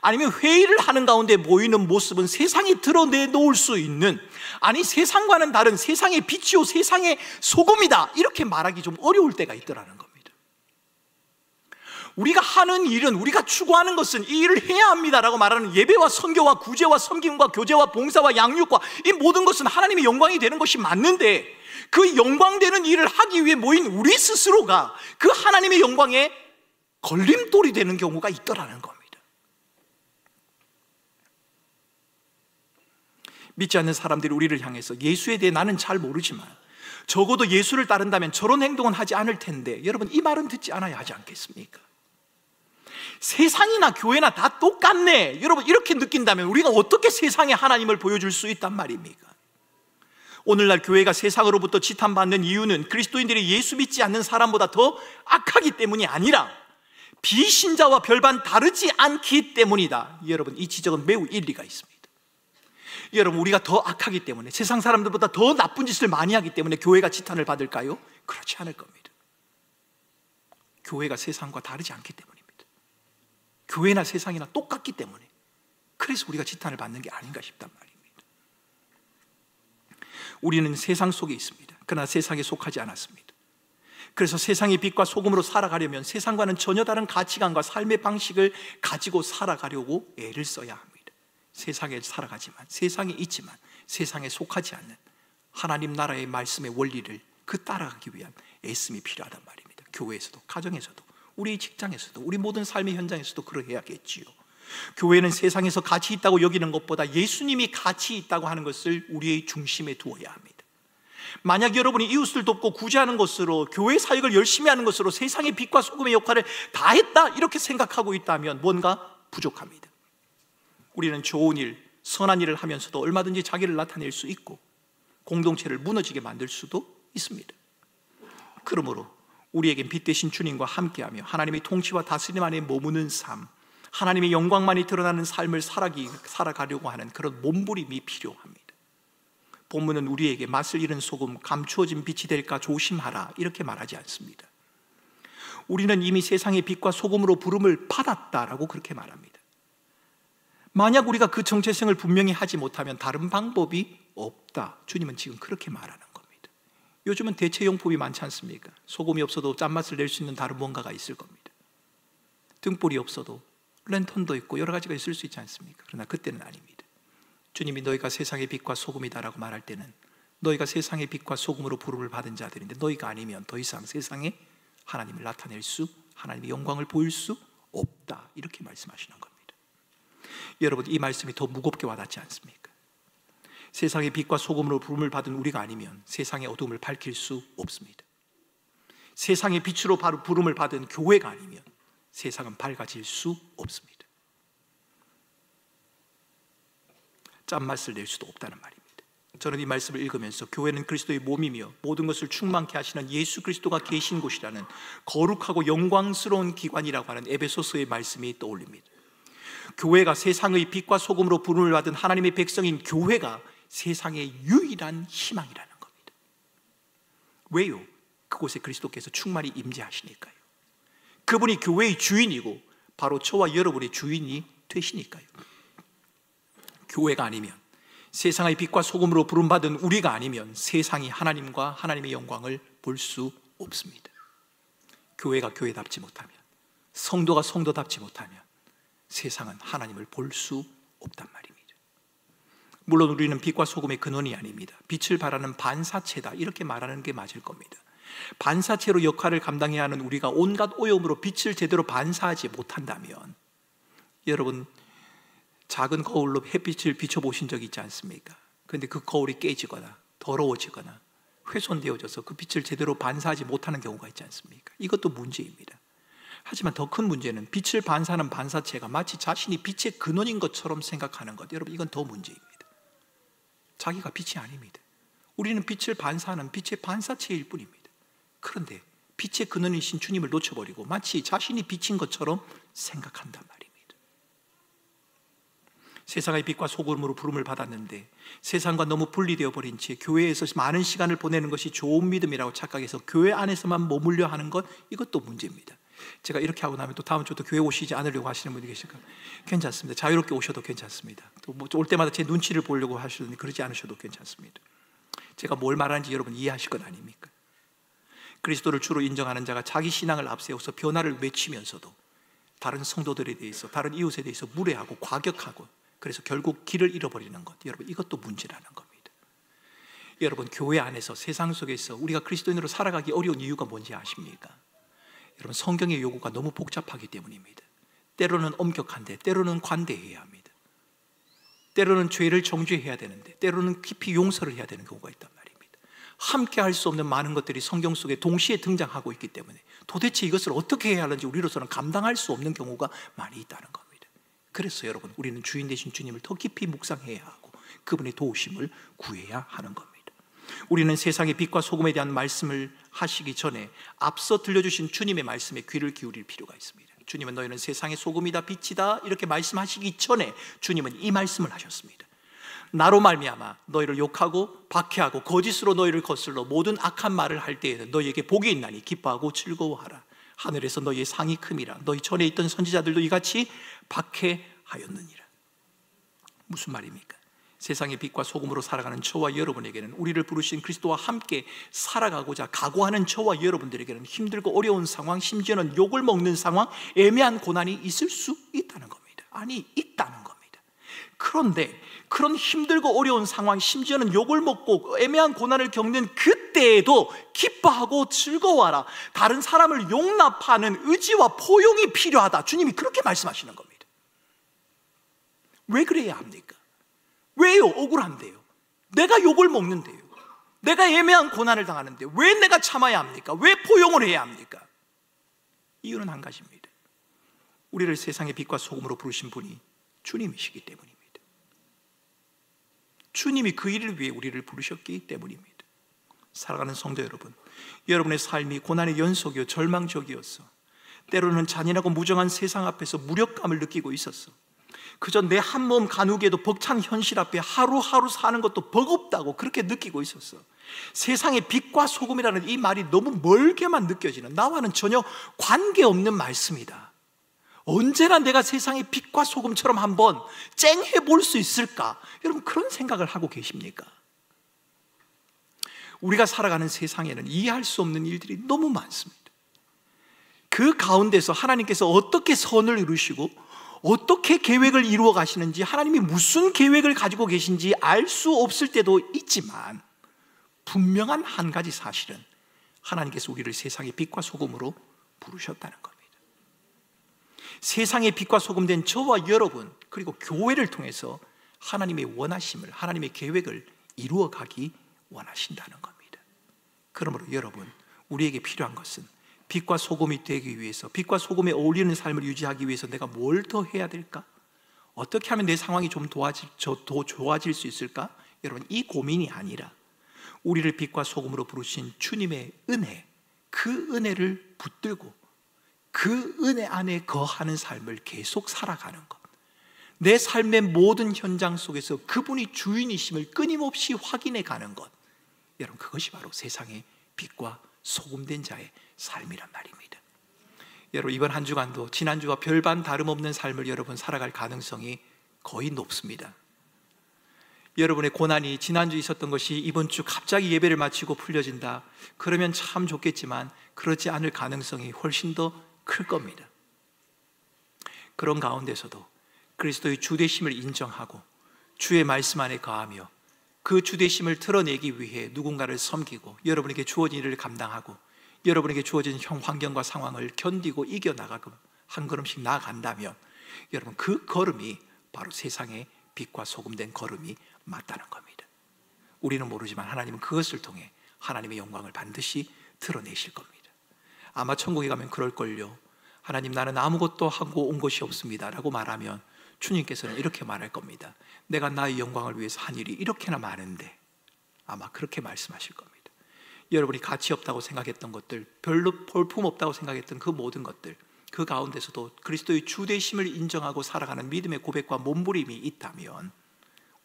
아니면 회의를 하는 가운데 모이는 모습은 세상이 드러내놓을 수 있는, 아니 세상과는 다른 세상의 빛이요 세상의 소금이다, 이렇게 말하기 좀 어려울 때가 있더라는 겁니다. 우리가 하는 일은, 우리가 추구하는 것은 이 일을 해야 합니다라고 말하는 예배와 선교와 구제와 섬김과 교제와 봉사와 양육과 이 모든 것은 하나님의 영광이 되는 것이 맞는데, 그 영광되는 일을 하기 위해 모인 우리 스스로가 그 하나님의 영광에 걸림돌이 되는 경우가 있더라는 겁니다. 믿지 않는 사람들이 우리를 향해서 예수에 대해 나는 잘 모르지만 적어도 예수를 따른다면 저런 행동은 하지 않을 텐데, 여러분, 이 말은 듣지 않아야 하지 않겠습니까? 세상이나 교회나 다 똑같네, 여러분 이렇게 느낀다면 우리가 어떻게 세상에 하나님을 보여줄 수 있단 말입니까? 오늘날 교회가 세상으로부터 지탄받는 이유는 그리스도인들이 예수 믿지 않는 사람보다 더 악하기 때문이 아니라 비신자와 별반 다르지 않기 때문이다. 여러분, 이 지적은 매우 일리가 있습니다. 여러분, 우리가 더 악하기 때문에, 세상 사람들보다 더 나쁜 짓을 많이 하기 때문에 교회가 지탄을 받을까요? 그렇지 않을 겁니다. 교회가 세상과 다르지 않기 때문입니다. 교회나 세상이나 똑같기 때문에, 그래서 우리가 지탄을 받는 게 아닌가 싶단 말입니다. 우리는 세상 속에 있습니다. 그러나 세상에 속하지 않았습니다. 그래서 세상의 빛과 소금으로 살아가려면 세상과는 전혀 다른 가치관과 삶의 방식을 가지고 살아가려고 애를 써야 합니다. 세상에 살아가지만, 세상에 있지만 세상에 속하지 않는 하나님 나라의 말씀의 원리를 따라가기 위한 애씀이 필요하단 말입니다. 교회에서도, 가정에서도, 우리 직장에서도, 우리 모든 삶의 현장에서도 그러해야겠지요. 교회는 세상에서 가치 있다고 여기는 것보다 예수님이 가치 있다고 하는 것을 우리의 중심에 두어야 합니다. 만약 여러분이 이웃을 돕고 구제하는 것으로, 교회 사역을 열심히 하는 것으로 세상의 빛과 소금의 역할을 다 했다 이렇게 생각하고 있다면 뭔가 부족합니다. 우리는 좋은 일, 선한 일을 하면서도 얼마든지 자기를 나타낼 수 있고 공동체를 무너지게 만들 수도 있습니다. 그러므로 우리에겐 빛 대신 주님과 함께하며 하나님의 통치와 다스림 안에 머무는 삶, 하나님의 영광만이 드러나는 삶을 살아가려고 하는 그런 몸부림이 필요합니다. 본문은 우리에게 맛을 잃은 소금, 감추어진 빛이 될까 조심하라 이렇게 말하지 않습니다. 우리는 이미 세상의 빛과 소금으로 부름을 받았다라고 그렇게 말합니다. 만약 우리가 그 정체성을 분명히 하지 못하면 다른 방법이 없다, 주님은 지금 그렇게 말하는 겁니다. 요즘은 대체용품이 많지 않습니까? 소금이 없어도 짠맛을 낼 수 있는 다른 뭔가가 있을 겁니다. 등불이 없어도 랜턴도 있고 여러 가지가 있을 수 있지 않습니까? 그러나 그때는 아닙니다. 주님이 너희가 세상의 빛과 소금이다라고 말할 때는 너희가 세상의 빛과 소금으로 부름을 받은 자들인데, 너희가 아니면 더 이상 세상에 하나님을 나타낼 수, 하나님의 영광을 보일 수 없다 이렇게 말씀하시는 겁니다. 여러분, 이 말씀이 더 무겁게 와닿지 않습니까? 세상의 빛과 소금으로 부름을 받은 우리가 아니면 세상의 어둠을 밝힐 수 없습니다. 세상의 빛으로 바로 부름을 받은 교회가 아니면 세상은 밝아질 수 없습니다. 짠맛을 낼 수도 없다는 말입니다. 저는 이 말씀을 읽으면서 교회는 그리스도의 몸이며 모든 것을 충만케 하시는 예수 그리스도가 계신 곳이라는 거룩하고 영광스러운 기관이라고 하는 에베소서의 말씀이 떠올립니다. 교회가 세상의 빛과 소금으로 부름을 받은 하나님의 백성인 교회가 세상의 유일한 희망이라는 겁니다. 왜요? 그곳에 그리스도께서 충만히 임재하시니까요. 그분이 교회의 주인이고 바로 저와 여러분의 주인이 되시니까요. 교회가 아니면, 세상의 빛과 소금으로 부름받은 우리가 아니면 세상이 하나님과 하나님의 영광을 볼 수 없습니다. 교회가 교회답지 못하면, 성도가 성도답지 못하면 세상은 하나님을 볼 수 없단 말입니다. 물론 우리는 빛과 소금의 근원이 아닙니다. 빛을 발하는 반사체다 이렇게 말하는 게 맞을 겁니다. 반사체로 역할을 감당해야 하는 우리가 온갖 오염으로 빛을 제대로 반사하지 못한다면, 여러분 작은 거울로 햇빛을 비춰보신 적이 있지 않습니까? 그런데 그 거울이 깨지거나 더러워지거나 훼손되어져서 그 빛을 제대로 반사하지 못하는 경우가 있지 않습니까? 이것도 문제입니다. 하지만 더 큰 문제는 빛을 반사하는 반사체가 마치 자신이 빛의 근원인 것처럼 생각하는 것, 여러분 이건 더 문제입니다. 자기가 빛이 아닙니다. 우리는 빛을 반사하는 빛의 반사체일 뿐입니다. 그런데 빛의 근원이신 주님을 놓쳐버리고 마치 자신이 빛인 것처럼 생각한단 말입니다. 세상의 빛과 소금으로 부름을 받았는데 세상과 너무 분리되어 버린 채 교회에서 많은 시간을 보내는 것이 좋은 믿음이라고 착각해서 교회 안에서만 머물려 하는 것, 이것도 문제입니다. 제가 이렇게 하고 나면 또 다음 주도 교회 오시지 않으려고 하시는 분이 계실까요? 괜찮습니다. 자유롭게 오셔도 괜찮습니다. 또 뭐 올 때마다 제 눈치를 보려고 하시더니 그러지 않으셔도 괜찮습니다. 제가 뭘 말하는지 여러분 이해하실 것 아닙니까? 그리스도를 주로 인정하는 자가 자기 신앙을 앞세워서 변화를 외치면서도 다른 성도들에 대해서, 다른 이웃에 대해서 무례하고 과격하고, 그래서 결국 길을 잃어버리는 것, 여러분 이것도 문제라는 겁니다. 여러분, 교회 안에서, 세상 속에서 우리가 그리스도인으로 살아가기 어려운 이유가 뭔지 아십니까? 여러분, 성경의 요구가 너무 복잡하기 때문입니다. 때로는 엄격한데 때로는 관대해야 합니다. 때로는 죄를 정죄해야 되는데 때로는 깊이 용서를 해야 되는 경우가 있단 말입니다. 함께 할 수 없는 많은 것들이 성경 속에 동시에 등장하고 있기 때문에 도대체 이것을 어떻게 해야 하는지 우리로서는 감당할 수 없는 경우가 많이 있다는 겁니다. 그래서 여러분, 우리는 주인 되신 주님을 더 깊이 묵상해야 하고 그분의 도우심을 구해야 하는 겁니다. 우리는 세상의 빛과 소금에 대한 말씀을 하시기 전에 앞서 들려주신 주님의 말씀에 귀를 기울일 필요가 있습니다. 주님은 너희는 세상의 소금이다, 빛이다 이렇게 말씀하시기 전에 주님은 이 말씀을 하셨습니다. 나로 말미암아 너희를 욕하고 박해하고 거짓으로 너희를 거슬러 모든 악한 말을 할 때에는 너희에게 복이 있나니 기뻐하고 즐거워하라. 하늘에서 너희의 상이 큼이라. 너희 전에 있던 선지자들도 이같이 박해하였느니라. 무슨 말입니까? 세상의 빛과 소금으로 살아가는 저와 여러분에게는, 우리를 부르신 그리스도와 함께 살아가고자 각오하는 저와 여러분들에게는 힘들고 어려운 상황, 심지어는 욕을 먹는 상황, 애매한 고난이 있을 수 있다는 겁니다. 아니, 있다는 겁니다. 그런데 그런 힘들고 어려운 상황, 심지어는 욕을 먹고 애매한 고난을 겪는 그때에도 기뻐하고 즐거워하라. 다른 사람을 용납하는 의지와 포용이 필요하다. 주님이 그렇게 말씀하시는 겁니다. 왜 그래야 합니까? 왜요? 억울한데요. 내가 욕을 먹는데요. 내가 애매한 고난을 당하는데 왜 내가 참아야 합니까? 왜 포용을 해야 합니까? 이유는 한 가지입니다. 우리를 세상의 빛과 소금으로 부르신 분이 주님이시기 때문입니다. 주님이 그 일을 위해 우리를 부르셨기 때문입니다. 사랑하는 성도 여러분, 여러분의 삶이 고난의 연속이요 절망적이었어. 때로는 잔인하고 무정한 세상 앞에서 무력감을 느끼고 있었어. 그저 내 한 몸 가누기에도 벅찬 현실 앞에 하루하루 사는 것도 버겁다고 그렇게 느끼고 있었어. 세상의 빛과 소금이라는 이 말이 너무 멀게만 느껴지는, 나와는 전혀 관계없는 말씀이다. 언제나 내가 세상의 빛과 소금처럼 한번 쨍해 볼 수 있을까? 여러분, 그런 생각을 하고 계십니까? 우리가 살아가는 세상에는 이해할 수 없는 일들이 너무 많습니다. 그 가운데서 하나님께서 어떻게 선을 이루시고 어떻게 계획을 이루어 가시는지, 하나님이 무슨 계획을 가지고 계신지 알 수 없을 때도 있지만, 분명한 한 가지 사실은 하나님께서 우리를 세상의 빛과 소금으로 부르셨다는 겁니다. 세상의 빛과 소금 된 저와 여러분, 그리고 교회를 통해서 하나님의 원하심을, 하나님의 계획을 이루어 가기 원하신다는 겁니다. 그러므로 여러분, 우리에게 필요한 것은 빛과 소금이 되기 위해서, 빛과 소금에 어울리는 삶을 유지하기 위해서 내가 뭘 더 해야 될까? 어떻게 하면 내 상황이 좀 더 좋아질 수 있을까? 여러분, 이 고민이 아니라 우리를 빛과 소금으로 부르신 주님의 은혜, 그 은혜를 붙들고 그 은혜 안에 거하는 삶을 계속 살아가는 것, 내 삶의 모든 현장 속에서 그분이 주인이심을 끊임없이 확인해 가는 것, 여러분, 그것이 바로 세상의 빛과 소금된 자의 삶이란 말입니다. 여러분, 이번 한 주간도 지난주와 별반 다름없는 삶을 여러분 살아갈 가능성이 거의 높습니다. 여러분의 고난이 지난주 있었던 것이 이번 주 갑자기 예배를 마치고 풀려진다, 그러면 참 좋겠지만 그렇지 않을 가능성이 훨씬 더 클 겁니다. 그런 가운데서도 그리스도의 주되심을 인정하고 주의 말씀 안에 거하며 그 주되심을 드러내기 위해 누군가를 섬기고 여러분에게 주어진 일을 감당하고 여러분에게 주어진 환경과 상황을 견디고 이겨나가고 한 걸음씩 나아간다면, 여러분, 그 걸음이 바로 세상의 빛과 소금된 걸음이 맞다는 겁니다. 우리는 모르지만 하나님은 그것을 통해 하나님의 영광을 반드시 드러내실 겁니다. 아마 천국에 가면 그럴걸요. 하나님, 나는 아무것도 하고 온 것이 없습니다 라고 말하면 주님께서는 이렇게 말할 겁니다. 내가 나의 영광을 위해서 한 일이 이렇게나 많은데, 아마 그렇게 말씀하실 겁니다. 여러분이 가치 없다고 생각했던 것들, 별로 볼품 없다고 생각했던 그 모든 것들, 그 가운데서도 그리스도의 주되심을 인정하고 살아가는 믿음의 고백과 몸부림이 있다면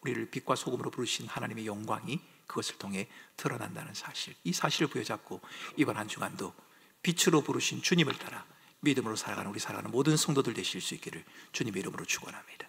우리를 빛과 소금으로 부르신 하나님의 영광이 그것을 통해 드러난다는 사실, 이 사실을 부여잡고 이번 한 주간도 빛으로 부르신 주님을 따라 믿음으로 살아가는 우리 살아가는 모든 성도들 되실 수 있기를 주님의 이름으로 축원합니다.